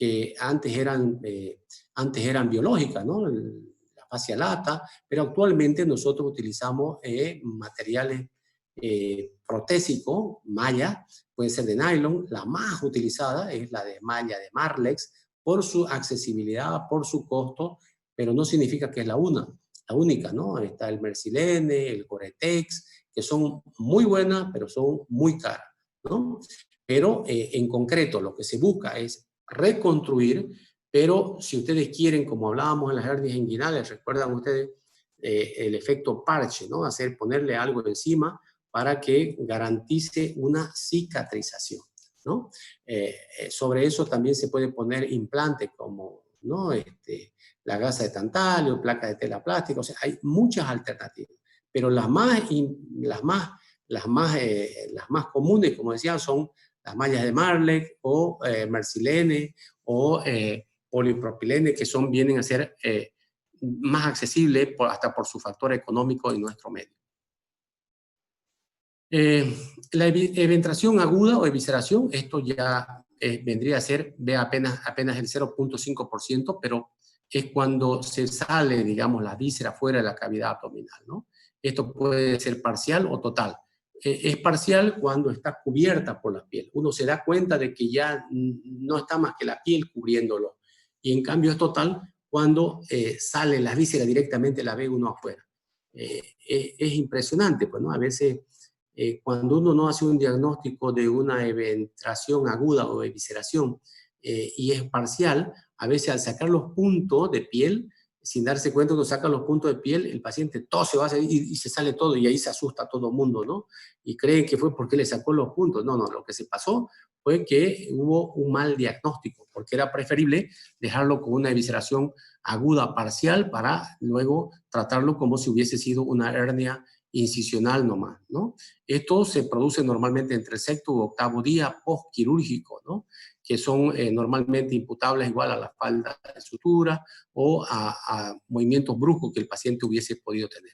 que antes eran biológicas, ¿no? La fascia lata, pero actualmente nosotros utilizamos materiales protésicos, malla, puede ser de nylon. La más utilizada es la de malla de Marlex, por su accesibilidad, por su costo, pero no significa que es la única, ¿no? Está el Mercilene, el Gore-Tex, que son muy buenas, pero son muy caras, ¿no? Pero en concreto lo que se busca es reconstruir, pero si ustedes quieren, como hablábamos en las hernias inguinales, recuerdan ustedes el efecto parche, ¿no? Ponerle algo encima para que garantice una cicatrización, ¿no? Sobre eso también se puede poner implantes como, ¿no? La gasa de tantalio, placa de tela plástica, o sea, hay muchas alternativas, pero las más comunes, como decía, son las mallas de Marlex o Mercilene o polipropilene, que vienen a ser más accesibles hasta por su factor económico en nuestro medio. La eventración aguda o evisceración, esto ya vendría a ser, ve apenas el 0.5%, pero es cuando se sale, digamos, la víscera fuera de la cavidad abdominal, ¿no? Esto puede ser parcial o total. Es parcial cuando está cubierta por la piel. Uno se da cuenta de que ya no está más que la piel cubriéndolo. Y en cambio es total cuando sale la víscera directamente, la ve uno afuera. Es impresionante, pues, ¿no? A veces cuando uno no hace un diagnóstico de una eventración aguda o evisceración y es parcial, a veces al sacar los puntos de piel, sin darse cuenta que saca los puntos de piel, el paciente todo se va a salir y se sale todo y ahí se asusta a todo el mundo, ¿no? Y creen que fue porque le sacó los puntos. No, lo que se pasó fue que hubo un mal diagnóstico, porque era preferible dejarlo con una evisceración aguda parcial para luego tratarlo como si hubiese sido una hernia incisional nomás, ¿no? Esto se produce normalmente entre el sexto u octavo día postquirúrgico, ¿no? Que son normalmente imputables igual a la falta de sutura o a movimientos bruscos que el paciente hubiese podido tener.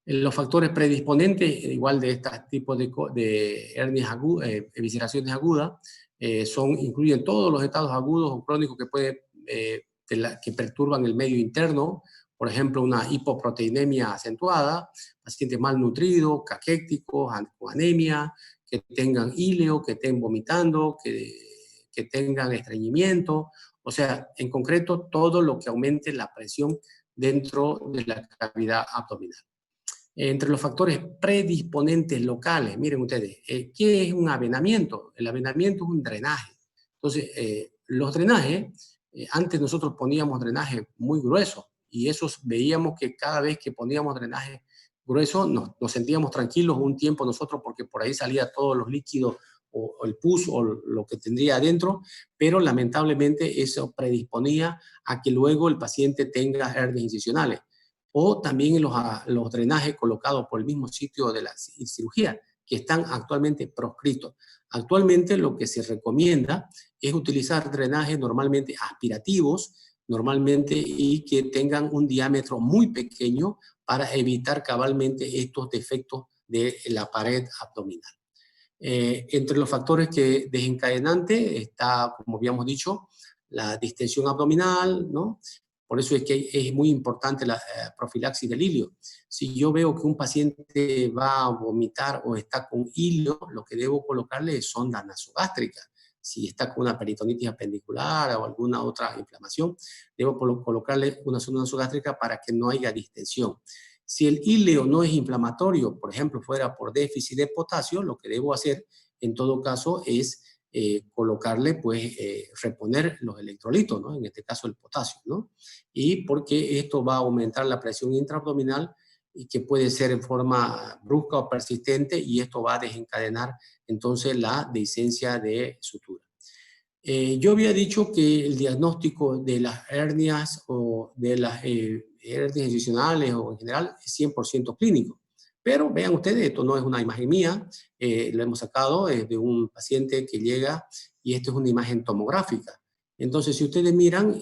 Los factores predisponentes, igual de estos tipos de hernias agudas, evisceraciones agudas, incluyen todos los estados agudos o crónicos que perturban el medio interno, por ejemplo, una hipoproteinemia acentuada, pacientes malnutridos, caquéticos, con anemia, que tengan íleo, que estén vomitando, que tengan estreñimiento, o sea, en concreto, todo lo que aumente la presión dentro de la cavidad abdominal. Entre los factores predisponentes locales, miren ustedes, ¿qué es un avenamiento? El avenamiento es un drenaje. Entonces, los drenajes, antes nosotros poníamos drenaje muy grueso y esos veíamos que cada vez que poníamos drenaje grueso nos sentíamos tranquilos un tiempo nosotros porque por ahí salía todos los líquidos o el pus o lo que tendría adentro, pero lamentablemente eso predisponía a que luego el paciente tenga hernias incisionales. O también los drenajes colocados por el mismo sitio de la cirugía, que están actualmente proscritos. Actualmente lo que se recomienda es utilizar drenajes normalmente aspirativos, normalmente y que tengan un diámetro muy pequeño para evitar cabalmente estos defectos de la pared abdominal. Entre los factores desencadenantes está, como habíamos dicho, la distensión abdominal, ¿no? Por eso es que es muy importante la profilaxis del ilio. Si yo veo que un paciente va a vomitar o está con ilio, lo que debo colocarle es sonda nasogástrica. Si está con una peritonitis apendicular o alguna otra inflamación, debo colocarle una sonda nasogástrica para que no haya distensión. Si el ilio no es inflamatorio, por ejemplo, fuera por déficit de potasio, lo que debo hacer en todo caso es colocarle, pues, reponer los electrolitos, ¿no? En este caso el potasio, ¿no? Y porque esto va a aumentar la presión intraabdominal y que puede ser en forma brusca o persistente y esto va a desencadenar entonces la dehiscencia de sutura. Yo había dicho que el diagnóstico de las hernias o de las hernias incisionales o en general es 100% clínico. Pero vean ustedes, esto no es una imagen mía, lo hemos sacado de un paciente que llega y esto es una imagen tomográfica. Entonces, si ustedes miran,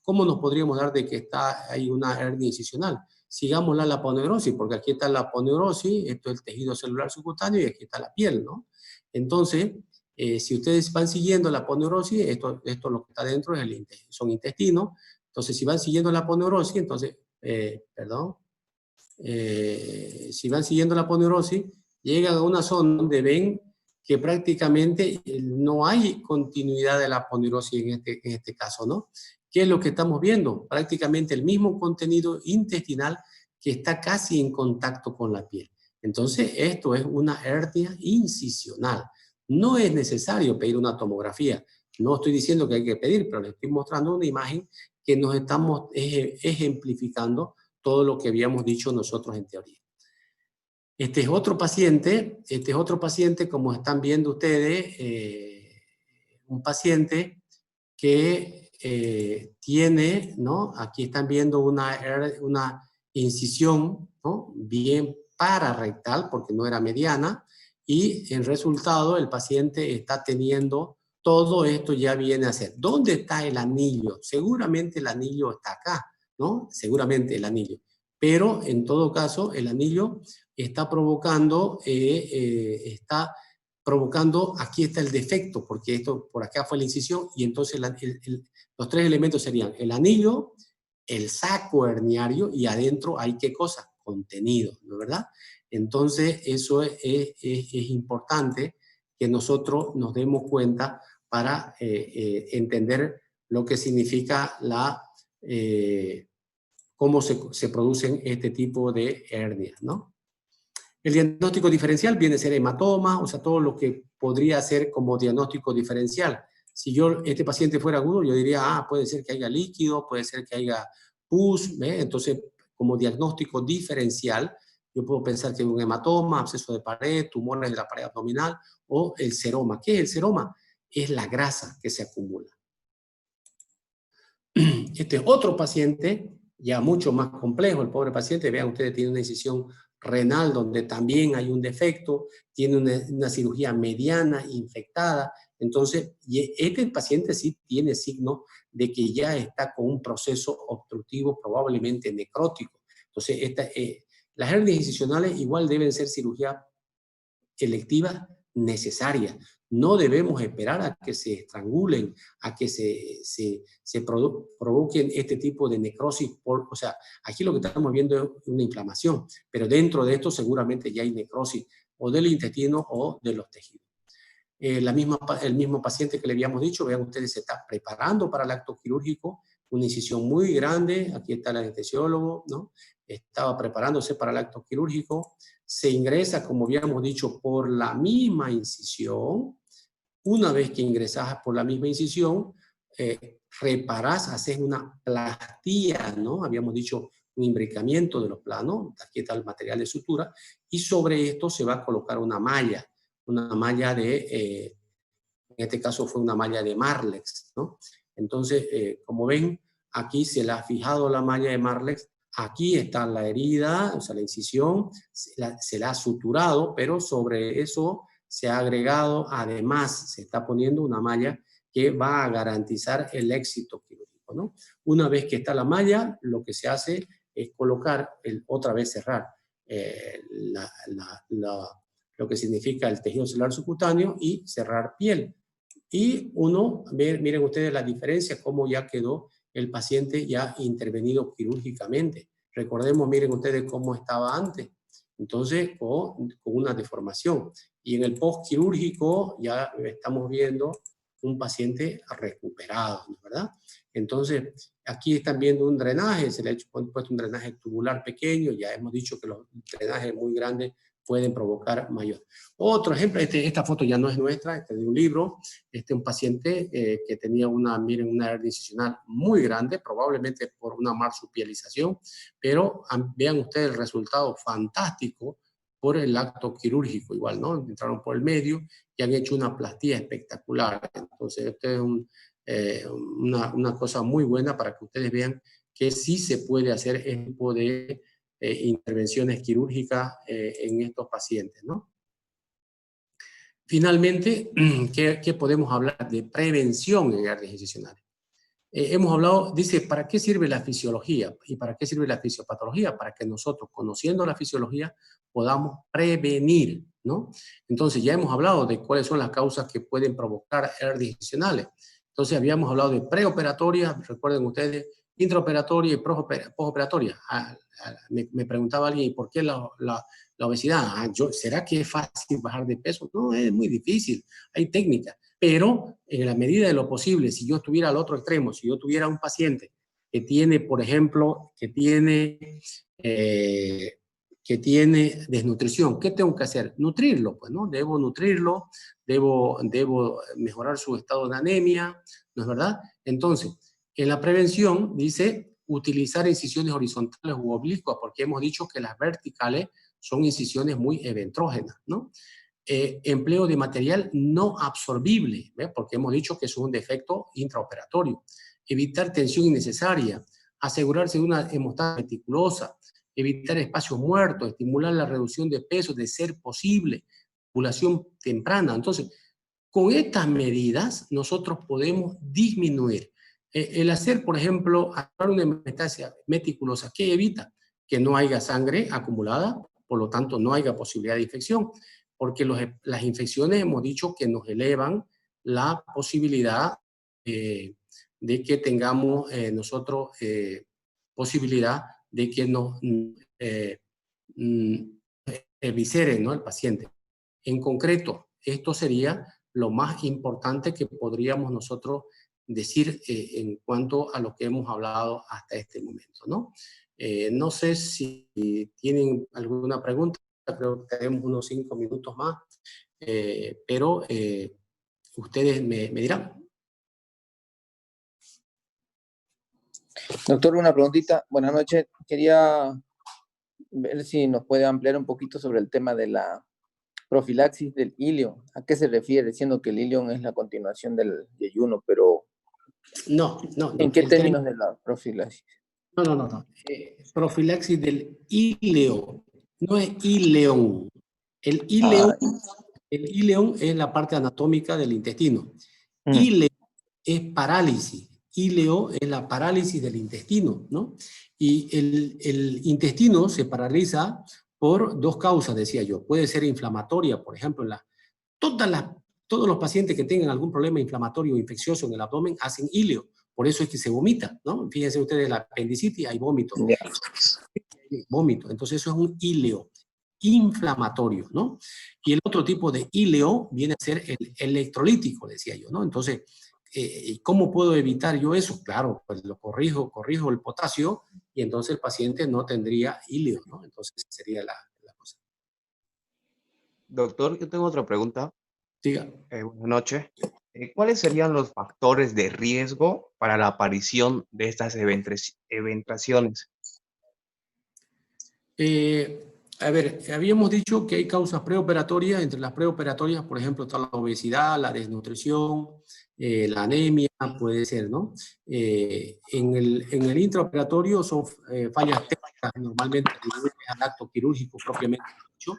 ¿cómo nos podríamos dar de que hay una hernia incisional? Sigamos la laponeurosis, porque aquí está la laponeurosis, esto es el tejido celular subcutáneo y aquí está la piel, ¿no? Entonces, Si ustedes van siguiendo la aponeurosis, esto lo que está dentro es son intestinos. Entonces, si van siguiendo la aponeurosis, entonces, si van siguiendo la aponeurosis, llegan a una zona donde ven que prácticamente no hay continuidad de la aponeurosis en este caso, ¿no? ¿Qué es lo que estamos viendo? Prácticamente el mismo contenido intestinal que está casi en contacto con la piel. Entonces, esto es una hernia incisional. No es necesario pedir una tomografía. No estoy diciendo que hay que pedir, pero les estoy mostrando una imagen que nos estamos ejemplificando todo lo que habíamos dicho nosotros en teoría. Este es otro paciente, como están viendo ustedes, un paciente que tiene, ¿no? Aquí están viendo una incisión, ¿no? Bien pararrectal, porque no era mediana, y en resultado el paciente está teniendo todo esto ya viene a ser. ¿Dónde está el anillo? Seguramente el anillo está acá, ¿no? Seguramente el anillo. Pero en todo caso, el anillo está provocando, aquí está el defecto, porque esto por acá fue la incisión, y entonces los tres elementos serían el anillo, el saco herniario, y adentro hay ¿qué cosa? Contenido, ¿no es verdad? Entonces eso es importante que nosotros nos demos cuenta para entender lo que significa cómo se producen este tipo de hernias, ¿no? El diagnóstico diferencial viene a ser hematoma, o sea, todo lo que podría ser como diagnóstico diferencial. Si este paciente fuera agudo, yo diría, puede ser que haya líquido, puede ser que haya pus, ¿ve? Entonces, como diagnóstico diferencial, yo puedo pensar que hay un hematoma, absceso de pared, tumores de la pared abdominal, o el seroma. ¿Qué es el seroma? Es la grasa que se acumula. Este es otro paciente, ya mucho más complejo, el pobre paciente, vean ustedes, tiene una incisión renal donde también hay un defecto, tiene una cirugía mediana infectada, entonces este paciente sí tiene signos de que ya está con un proceso obstructivo probablemente necrótico. Entonces las hernias incisionales igual deben ser cirugía electiva necesaria. No debemos esperar a que se estrangulen, a que se provoquen este tipo de necrosis. O sea, aquí lo que estamos viendo es una inflamación, pero dentro de esto seguramente ya hay necrosis o del intestino o de los tejidos. El mismo paciente que le habíamos dicho, vean ustedes, se está preparando para el acto quirúrgico, una incisión muy grande, aquí está el anestesiólogo, ¿no? Estaba preparándose para el acto quirúrgico, se ingresa, como habíamos dicho, por la misma incisión. Una vez que ingresas por la misma incisión, reparás, haces una plastía, ¿no? Habíamos dicho un imbricamiento de los planos, aquí está el material de sutura, y sobre esto se va a colocar una malla en este caso fue una malla de Marlex, ¿no? Entonces, como ven, aquí se le ha fijado la malla de Marlex, aquí está la herida, o sea, la incisión, se la ha suturado, pero sobre eso se ha agregado, además, se está poniendo una malla que va a garantizar el éxito quirúrgico, ¿no? Una vez que está la malla, lo que se hace es colocar, otra vez cerrar lo que significa el tejido celular subcutáneo y cerrar piel. Y miren ustedes la diferencia, cómo ya quedó el paciente ya intervenido quirúrgicamente. Recordemos, miren ustedes cómo estaba antes. Entonces, con una deformación. Y en el postquirúrgico ya estamos viendo un paciente recuperado, ¿verdad? Entonces, aquí están viendo un drenaje, se le ha puesto un drenaje tubular pequeño, ya hemos dicho que los drenajes muy grandes pueden provocar mayor. Otro ejemplo, esta foto ya no es nuestra, este es de un libro, un paciente que tenía una hernia incisional muy grande, probablemente por una marsupialización, pero vean ustedes el resultado fantástico por el acto quirúrgico, igual, ¿no? Entraron por el medio y han hecho una plastía espectacular. Entonces, esto es una cosa muy buena para que ustedes vean que sí se puede hacer este tipo de intervenciones quirúrgicas en estos pacientes, ¿no? Finalmente, ¿qué podemos hablar de prevención en hernias incisionales? Hemos hablado, dice, ¿para qué sirve la fisiología? ¿Y para qué sirve la fisiopatología? Para que nosotros, conociendo la fisiología, podamos prevenir, ¿no? Entonces, ya hemos hablado de cuáles son las causas que pueden provocar hernias disfuncionales. Entonces, habíamos hablado de preoperatoria, recuerden ustedes, intraoperatoria y postoperatoria. Me preguntaba alguien, ¿y por qué la obesidad? ¿Será que es fácil bajar de peso? No, es muy difícil, hay técnicas. Pero, en la medida de lo posible, si yo estuviera al otro extremo, si yo tuviera un paciente que tiene, por ejemplo, que tiene desnutrición, ¿qué tengo que hacer? Nutrirlo, pues, ¿no? Debo nutrirlo, debo mejorar su estado de anemia, ¿no es verdad? Entonces, en la prevención dice utilizar incisiones horizontales u oblicuas, porque hemos dicho que las verticales son incisiones muy eventrógenas, ¿no? Empleo de material no absorbible, ¿ve? Porque hemos dicho que es un defecto intraoperatorio. Evitar tensión innecesaria, asegurarse de una hemostasia meticulosa, evitar espacios muertos, estimular la reducción de peso de ser posible, ovulación temprana. Entonces, con estas medidas nosotros podemos disminuir. El hacer, por ejemplo, una hemostasia meticulosa, ¿qué evita? Que no haya sangre acumulada, por lo tanto no haya posibilidad de infección, porque las infecciones hemos dicho que nos elevan la posibilidad de que tengamos nosotros posibilidad de que nos viscere, ¿no? El paciente. En concreto, esto sería lo más importante que podríamos nosotros decir en cuanto a lo que hemos hablado hasta este momento, ¿no? No sé si tienen alguna pregunta, creo que tenemos unos 5 minutos más, pero ustedes me dirán. Doctor, una preguntita. Buenas noches. Quería ver si nos puede ampliar un poquito sobre el tema de la profilaxis del ilion. ¿A qué se refiere? Siendo que el ilion es la continuación del yeyuno, pero No. ¿en qué términos de la profilaxis? No. Profilaxis del ileo, no es ileón. El ileón es la parte anatómica del intestino. Ileo es parálisis. Ileo es la parálisis del intestino, ¿no? Y el intestino se paraliza por 2 causas, decía yo. Puede ser inflamatoria, por ejemplo, todos los pacientes que tengan algún problema inflamatorio o infeccioso en el abdomen hacen ileo. Por eso es que se vomita, ¿no? Fíjense ustedes, la apendicitis, hay vómito. Vómito. Entonces eso es un ileo inflamatorio, ¿no? Y el otro tipo de ileo viene a ser el electrolítico, decía yo, ¿no? Entonces, ¿cómo puedo evitar yo eso? Claro, pues lo corrijo el potasio y entonces el paciente no tendría ileo, ¿no? Entonces sería la cosa. Doctor, yo tengo otra pregunta. Diga. Buenas noches. ¿Cuáles serían los factores de riesgo para la aparición de estas eventraciones? A ver, habíamos dicho que hay causas preoperatorias. Entre las preoperatorias, por ejemplo, está la obesidad, la desnutrición, la anemia, puede ser, ¿no? En el intraoperatorio son fallas técnicas normalmente al acto quirúrgico propiamente dicho.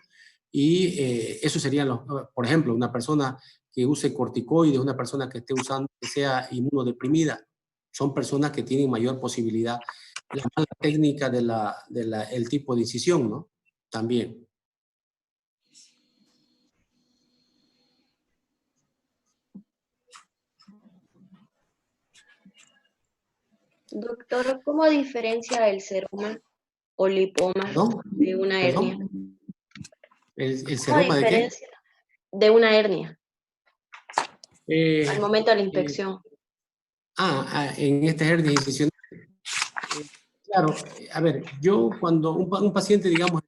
Y eso serían por ejemplo, una persona que use corticoides, una persona que esté usando, que sea inmunodeprimida, son personas que tienen mayor posibilidad. La mala técnica el tipo de incisión, ¿no? También. Doctor, ¿cómo diferencia el seroma o lipoma de una hernia? ¿El seroma de qué? De una hernia. Al momento de la inspección. En esta hernia incisión. Claro, a ver, yo cuando un paciente, digamos,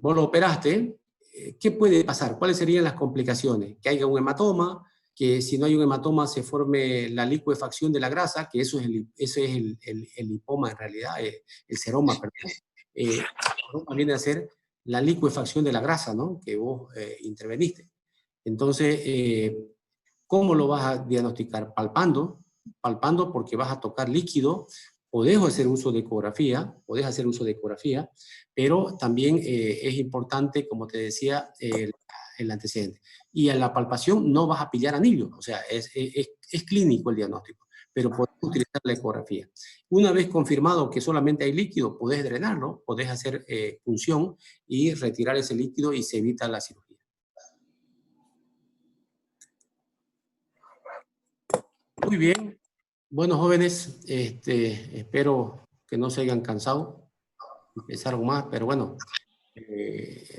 vos lo operaste, ¿qué puede pasar? ¿Cuáles serían las complicaciones? Que haya un hematoma, que si no hay un hematoma se forme la licuefacción de la grasa, que eso es el lipoma en realidad, el seroma, perdón. El seroma viene a ser la licuefacción de la grasa, ¿no? Que vos interveniste. Entonces, ¿cómo lo vas a diagnosticar? Palpando porque vas a tocar líquido, podés hacer uso de ecografía, pero también es importante, como te decía, el antecedente. Y en la palpación no vas a pillar anillo, o sea, es clínico el diagnóstico. pero podés utilizar la ecografía. Una vez confirmado que solamente hay líquido, podés drenarlo, podés hacer punción y retirar ese líquido y se evita la cirugía. Muy bien. Bueno, jóvenes, espero que no se hayan cansado. Empezaron más, pero bueno,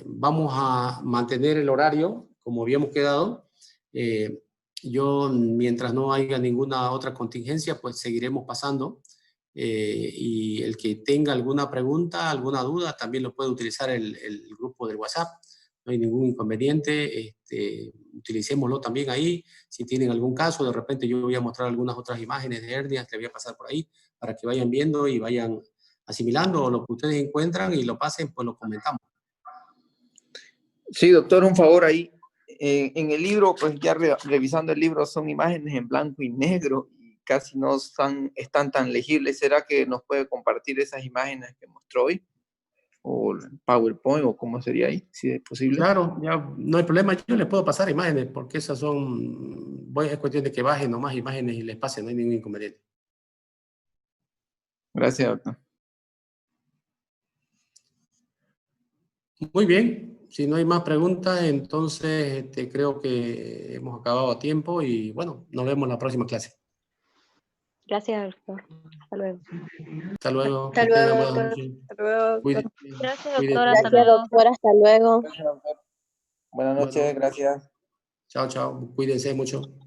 vamos a mantener el horario como habíamos quedado. Yo, mientras no haya ninguna otra contingencia, pues seguiremos pasando. Y el que tenga alguna pregunta, alguna duda, también lo puede utilizar el grupo del WhatsApp. No hay ningún inconveniente. Utilicémoslo también ahí. Si tienen algún caso, de repente yo voy a mostrar algunas otras imágenes de hernias que voy a pasar por ahí para que vayan viendo y vayan asimilando lo que ustedes encuentran y lo pasen, pues lo comentamos. Sí, doctor, un favor ahí. En el libro, pues ya revisando el libro, son imágenes en blanco y negro y casi no están tan legibles. ¿Será que nos puede compartir esas imágenes que mostró hoy? ¿O PowerPoint o cómo sería ahí, si es posible? Claro, ya no hay problema. Yo les puedo pasar imágenes porque esas son, es cuestión de que bajen nomás imágenes y les pasen, no hay ningún inconveniente. Gracias, doctor. Muy bien, si no hay más preguntas, entonces creo que hemos acabado a tiempo y bueno, nos vemos en la próxima clase. Gracias, doctor. Hasta luego. Hasta luego. Hasta Que tengan luego, buenas doctor. noches. Hasta luego. Cuídense. Gracias, Cuídense. doctora. Hasta Gracias, luego. doctor. Hasta luego. Gracias, doctor. Buenas noches, Bueno. gracias. Chao, chao. Cuídense mucho.